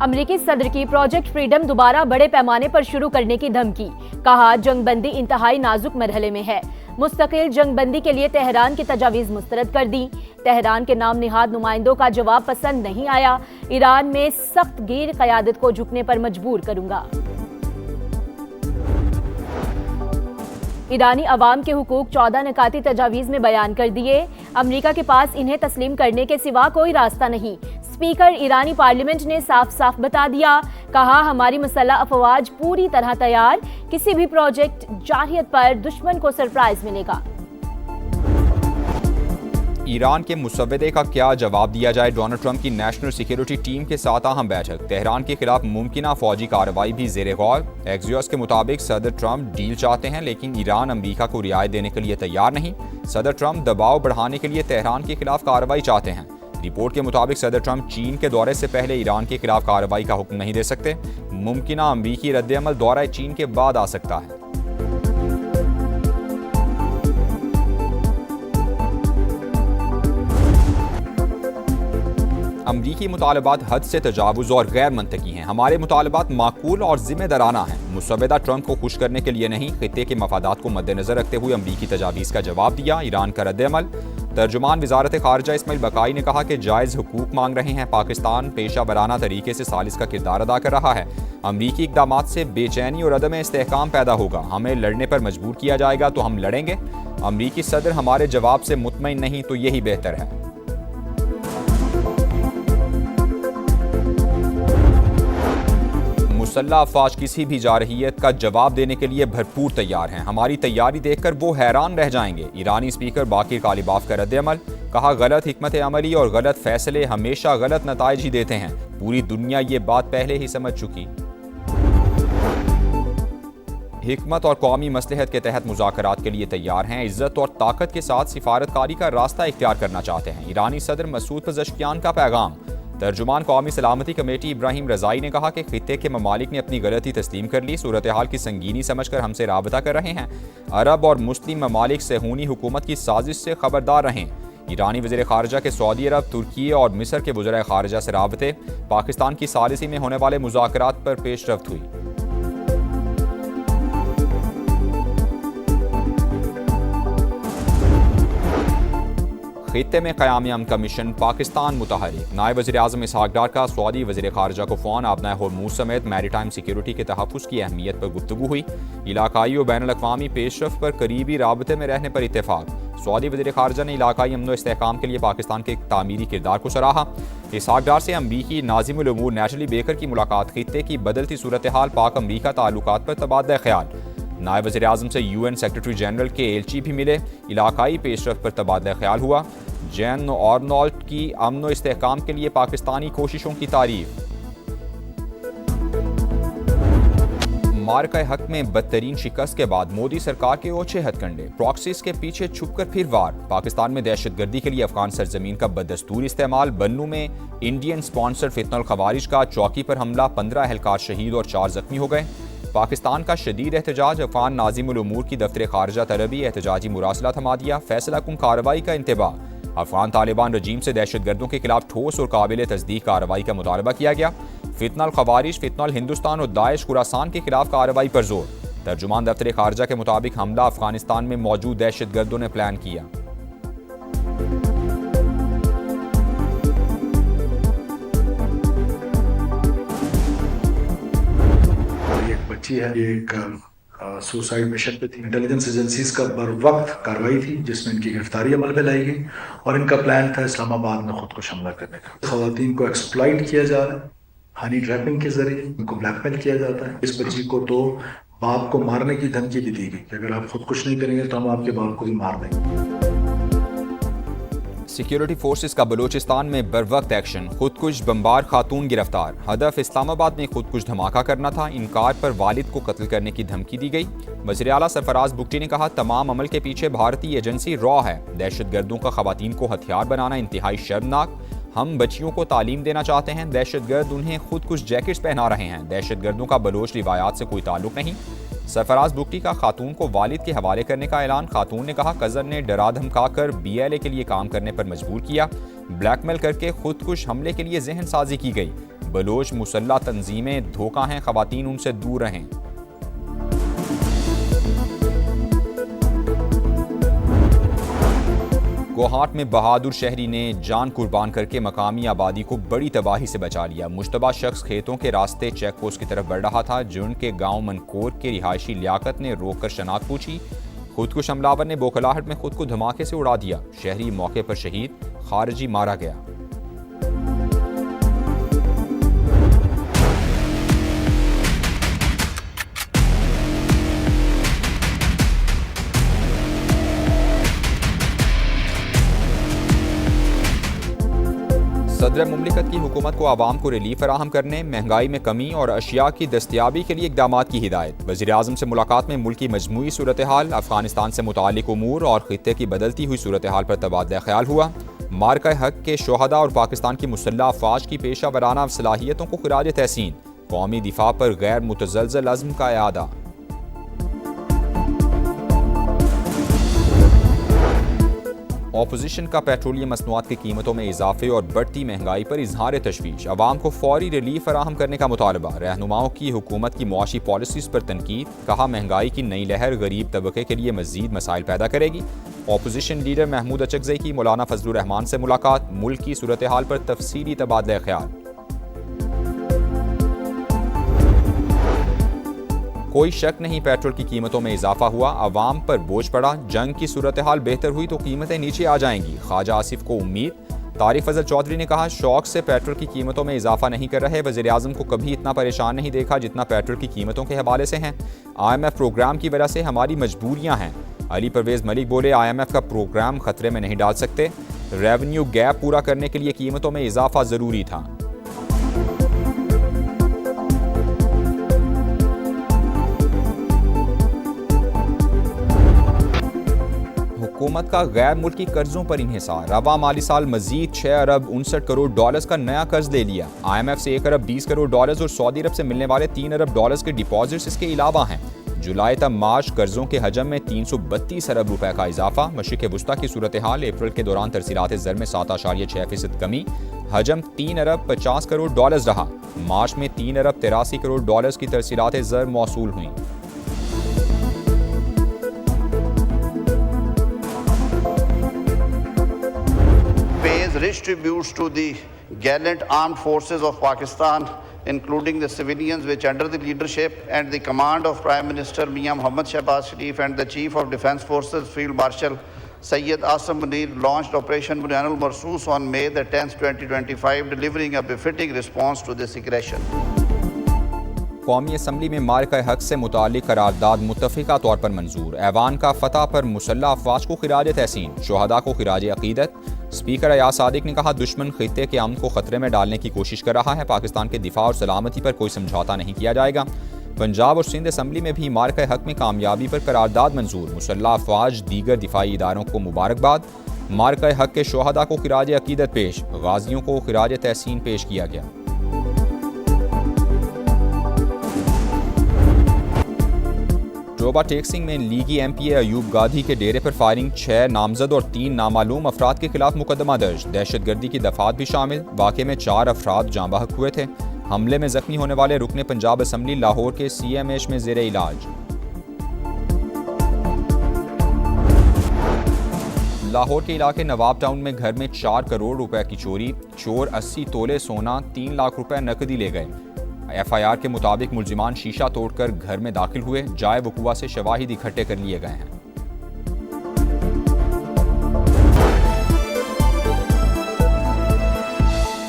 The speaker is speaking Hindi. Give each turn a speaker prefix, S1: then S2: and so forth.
S1: अमेरिकी सदर की प्रोजेक्ट फ्रीडम दोबारा बड़े पैमाने पर शुरू करने की धमकी। कहा जंगबंदी इंतहाई नाजुक मरहले में है। मुस्तकिल जंगबंदी के लिए तेहरान की तजावीज़ मुस्तरद कर दी। तेहरान के नाम निहाद नुमाइंदों का जवाब पसंद नहीं आया। ईरान में सख्त गिर क़यादत को झुकने पर मजबूर करूंगा। ईरानी अवाम के हुकूक 14 निकाती तजावीज़ में बयान कर दिए। अमेरिका के पास इन्हें तस्लीम करने के सिवा कोई रास्ता नहीं। स्पीकर ईरानी पार्लियामेंट ने साफ साफ बता दिया। कहा हमारी मुसल्लह अफवाज पूरी तरह तैयार। किसी भी प्रोजेक्ट जारहियत पर दुश्मन को सरप्राइज मिलेगा।
S2: ईरान के मुसव्वदे का क्या जवाब दिया जाए। डोनाल्ड ट्रंप की नेशनल सिक्योरिटी टीम के साथ अहम बैठक। तेहरान के खिलाफ मुमकिना फौजी कार्रवाई भी ज़ेरे गौर। एक्सियोस के मुताबिक सदर ट्रंप डील चाहते हैं, लेकिन ईरान अमेरिका को रियायत देने के लिए तैयार नहीं। सदर ट्रंप दबाव बढ़ाने के लिए तेहरान के खिलाफ कार्रवाई चाहते हैं। रिपोर्ट के मुताबिक सदर ट्रंप चीन के दौरे से पहले ईरान के खिलाफ कार्रवाई का हुक्म नहीं दे सकते। मुमकिना अमेरिकी रद्द-ए-अमल दौरा चीन के बाद आ सकता है। अमरीकी मुतालबात हद से तजावुज़ और गैर मंतकी हैं। हमारे मुतालबात माकूल और जिम्मेदाराना हैं। मुसव्वदा ट्रंप को खुश करने के लिए नहीं, खित्ते के मफादात को मद्देनजर रखते हुए अमरीकी तजावीज़ का जवाब दिया। ईरान का रद्द-ए-अमल। तर्जुमान वजारत खारजा इस्माइल बकाई ने कहा कि जायज़ हुकूक मांग रहे हैं। पाकिस्तान पेशा वराना तरीके से सालिस का किरदार अदा कर रहा है। अमरीकी इक़दामात से बेचैनी और अदम इस्तेहकाम पैदा होगा। हमें लड़ने पर मजबूर किया जाएगा तो हम लड़ेंगे। अमरीकी सदर हमारे जवाब से मुतमईन नहीं तो यही बेहतर है। मुसल्लह अफवाज किसी भी जारहियत का जवाब देने के लिए भरपूर तैयार हैं। हमारी तैयारी देखकर वो हैरान रह जाएंगे। ईरानी स्पीकर बाकिर कालिबाफ का रद्द-ए-अमल। कहा गलत हिकमत अमली और गलत फैसले हमेशा गलत नताइज ही देते हैं। पूरी दुनिया ये बात पहले ही समझ चुकी। हिकमत और कौमी मसलहत के तहत मुज़ाकरात के लिए तैयार हैं। इज्जत और ताकत के साथ सिफारतकारी का रास्ता इख्तियार करना चाहते हैं। ईरानी सदर मसूद पज़ेश्कियान का पैगाम। तर्जुमान कौमी सलामती कमेटी इब्राहिम रज़ाई ने कहा कि खित्ते के ममालिक ने अपनी गलती तस्लीम कर ली। सूरत हाल की संगीनी समझकर हमसे राबता कर रहे हैं। अरब और मुस्लिम ममालिक सेहूनी हुकूमत की साजिश से खबरदार रहें। ईरानी वज़ीर ख़ारजा के सऊदी अरब, तुर्की और मिस्र के वज़ीर ख़ारजा से राबते। पाकिस्तान की सालिसी में होने वाले मुज़ाकरात पर पेशरफ्त हुई। खित्ते में क़याम अमन का मिशन। पाकिस्तान मुतहरिक। नायब वज़ीर आज़म इसहाक़ डार का सऊदी वज़ीर ख़ारजा को फ़ोन। आबनाए होर्मुज़ समेत मैरीटाइम सिक्योरिटी के तहफ़्फ़ुज़ की अहमियत पर गुफ्तगू हुई। इलाकाई और बैनुल-अक़वामी पेशरफ़्त पर करीबी राबते में रहने पर इत्तेफ़ाक़। सऊदी वज़ीर ख़ारजा ने इलाकाई अमन व इस्तेहकाम के लिए पाकिस्तान के तामीरी किरदार को सराहा। इसहाक़ डार से अमरीकी नाज़िमुल उमूर नैटली बेकर की मुलाकात। खित्ते की बदलती सूरत हाल, पाक अमरीका ताल्लुकात पर तबादला ख्याल। नायब वज़ीर आज़म से UN सेक्रेटरी जनरल के एलची भी मिले। इलाकाई पेशरफ्त पर तबादला ख्याल हुआ। जैन ऑर्नोल्ट की अमन व इस्तेहकाम के लिए पाकिस्तानी कोशिशों की तारीफ। मार्का हक में बदतरीन शिकस्त के बाद मोदी सरकार के ओछे हथकंडे। प्रॉक्सीज के पीछे छुपकर फिर वार। पाकिस्तान में दहशतगर्दी के लिए अफगान सरजमीन का बदस्तूर इस्तेमाल। बन्नू में इंडियन स्पॉन्सर फितनल खवारिज का चौकी पर हमला। 15 एहलकार शहीद और 4 जख्मी हो गए। पाकिस्तान का शदीद एहतजाज। अफगान नाज़िमुल उमूर की दफ्तर खारजा तलबी। एहतजाजी मुरासला थमा दिया। फैसला कुन कार्रवाई का इंतबाह। अफगान तालिबान रजीम से दहशतगर्दों के खिलाफ ठोस और काबिल तस्दीक कार्रवाई का मुतालबा किया गया। फितनल खवारिज, फितनल हिंदुस्तान और दाइश खुरासान के खिलाफ कार्रवाई पर जोर। तर्जुमान दफ्तर खारजा के मुताबिक हमला अफगानिस्तान में मौजूद दहशतगर्दों ने प्लान किया।
S3: एक बच्ची है, एक सुसाइड मिशन पे थी। इंटेलिजेंस एजेंसीज का बर वक्त कार्रवाई थी जिसमें इनकी गिरफ्तारी अमल में लाई गई और इनका प्लान था इस्लामाबाद में खुद को हमला करने का। खवातीन को एक्सप्लॉइट किया जा रहा है, हनी ट्रैपिंग के जरिए इनको ब्लैकमेल किया जाता है। इस बच्ची को तो बाप को मारने की धमकी भी दी गई कि अगर आप खुदकुश नहीं करेंगे तो हम आपके बाप को भी मार देंगे।
S2: सिक्योरिटी फोर्सेस का बलूचिस्तान में बरवक्त एक्शन। खुदकुश बमबार खातून गिरफ्तार। हदफ इस्लामाबाद में खुदकुश धमाका करना था। इनकार पर वालिद को कत्ल करने की धमकी दी गई। वज़ीर आला सरफराज बुगटी ने कहा तमाम अमल के पीछे भारतीय एजेंसी रॉ है। दहशतगर्दों का खवातीन को हथियार बनाना इंतहाई शर्मनाक। हम बच्चियों को तालीम देना चाहते हैं। दहशतगर्द उन्हें खुदकुश जैकेट्स पहना रहे हैं। दहशतगर्दों का बलोच रिवायात से कोई ताल्लुक नहीं। सरफराज बुगटी का खातून को वालिद के हवाले करने का ऐलान। खातून ने कहा कज़न ने डरा धमका कर BLA के लिए काम करने पर मजबूर किया। ब्लैकमेल करके खुदकुश हमले के लिए जहन साजी की गई। बलोच मुसल्ला तंजीमें धोखा हैं, खवातीन उनसे दूर रहें। गोहाट में बहादुर शहरी ने जान कुर्बान करके मकामी आबादी को बड़ी तबाही से बचा लिया। मुश्तबा शख्स खेतों के रास्ते चेक पोस्ट की तरफ बढ़ रहा था। जुन के गांव मनकोर के रिहायशी लियाकत ने रोककर शनाख्त पूछी। खुदकुश हमलावर ने बौखलाहट में खुद को धमाके से उड़ा दिया। शहरी मौके पर शहीद, खारिजी मारा गया। सदर मुमलिकत की हुकूमत को आवाम को रिलीफ फराहम करने, महंगाई में कमी और अशिया की दस्तियाबी के लिए इक़दामात की हिदायत। वज़ीर-ए-आज़म से मुलाकात में मुल्क की मजमूई सूरत हाल, अफगानिस्तान से मुतालिक उमूर और खित्ते की बदलती हुई सूरत हाल पर तबादला ख्याल हुआ। मार्का हक के शोहदा और पाकिस्तान की मुसल्लह अफवाज की पेशा वराना सलाहियतों को खिराज तहसीन। कौमी दिफा पर गैर मुतज़लज़ल अज़्म का इआदा। ऑपोजिशन का पेट्रोलियम मसनूआत की कीमतों में इजाफे और बढ़ती महंगाई पर इजहार तशवीश। अवाम को फौरी रिलीफ फराहम करने का मुतालबा। रहनुमाओं की हुकूमत की मुआशी पॉलिसीज पर तनकीद। कहा महंगाई की नई लहर गरीब तबके के लिए मजीद मसाइल पैदा करेगी। ऑपोजिशन लीडर महमूद अचकज़ई की मौलाना फजलुर रहमान से मुलाकात। मुल्क की सूरत हाल पर तफसीली तबादला ख्याल। कोई शक नहीं पेट्रोल की कीमतों में इजाफा हुआ, अवाम पर बोझ पड़ा। जंग की सूरत हाल बेहतर हुई तो कीमतें नीचे आ जाएंगी। ख्वाजा आसिफ को उम्मीद। तारिक फजल चौधरी ने कहा शौक से पेट्रोल की कीमतों में इजाफा नहीं कर रहे। वज़ीर-ए-आज़म को कभी इतना परेशान नहीं देखा जितना पेट्रोल की कीमतों के हवाले से हैं। IMF प्रोग्राम की वजह से हमारी मजबूरियां हैं। अली परवेज़ मलिक बोले IMF का प्रोग्राम खतरे में नहीं डाल सकते। रेवेन्यू गैप पूरा करने के लिए कीमतों में इजाफा ज़रूरी था। हुकूमत का गैर मुल्की कर्जों पर इन्हिसार। रवा माली साल मजीद 6 अरब 59 करोड़ डॉलर्स का नया कर्ज ले लिया। IMF से 1 अरब 20 करोड़ डॉलर्स और सऊदी अरब से मिलने वाले 3 अरब डॉलर्स के डिपॉजिट्स इसके अलावा हैं। जुलाई तक मार्च कर्जों के हजम में 332 अरब रुपए का इजाफा। मशरिक़ वुस्ता की सूरत हाल। अप्रैल के दौरान तरसीलात ज़र में 7.6% कमी। हजम 3 अरब 50 करोड़ डॉलर्स रहा। मार्च में 3 अरब 83 करोड़ डॉलर्स की तरसीलात ज़र मौसूल हुई।
S4: Rich tributes to the gallant armed forces of Pakistan, including the civilians, which under the leadership and the command of Prime Minister Mian Mohammad Shehbaz Sharif and the Chief of Defence Forces Field Marshal Syed Asim Munir launched Operation Bunyanul Marsus on May the 10th, 2025, delivering a befitting response to this aggression.
S2: कौमी असम्बली में मार्का हक से मुतालिक करारदाद मुत्तफ़िका तौर पर मंजूर। ऐवान का फतह पर मुसल्लह अफवाज को खिराज तहसीन, शोहदा को खिराज अकीदत। स्पीकर अयाज सादिक ने कहा दुश्मन खित्ते के अमन को खतरे में डालने की कोशिश कर रहा है। पाकिस्तान के दिफा और सलामती पर कोई समझौता नहीं किया जाएगा। पंजाब और सिंध असम्बली में भी मार्का हक में कामयाबी पर करारदाद मंजूर। मुसल्लह अफवाज दीगर दिफाई इदारों को मुबारकबाद। मार्का हक के शोहदा को खिराज अकीदत पेश, गाजियों को खिराज तहसीन पेश किया गया। जोबा टेक्सिंग में लीगी MPA अयूब गाधी के डेरे पर फायरिंग। 6 नामजद और 3 नामालूम अफराद के खिलाफ मुकदमा दर्ज। दहशतगर्दी की दफात भी शामिल। वाक़े में 4 अफराद जाँ बहक हुए थे। हमले में जख्मी होने वाले रुकने पंजाब असम्बली लाहौर के CMH में ज़ेरे इलाज। लाहौर के इलाके नवाब टाउन में घर में 4 करोड़ रुपए की चोरी। चोर 80 तोले सोना, 3 लाख रुपए नकदी ले गए। FIR के मुताबिक मुलजिमान शीशा तोड़कर घर में दाखिल हुए। जाए वकुआ से शवाहिद इकट्ठे कर लिए गए हैं।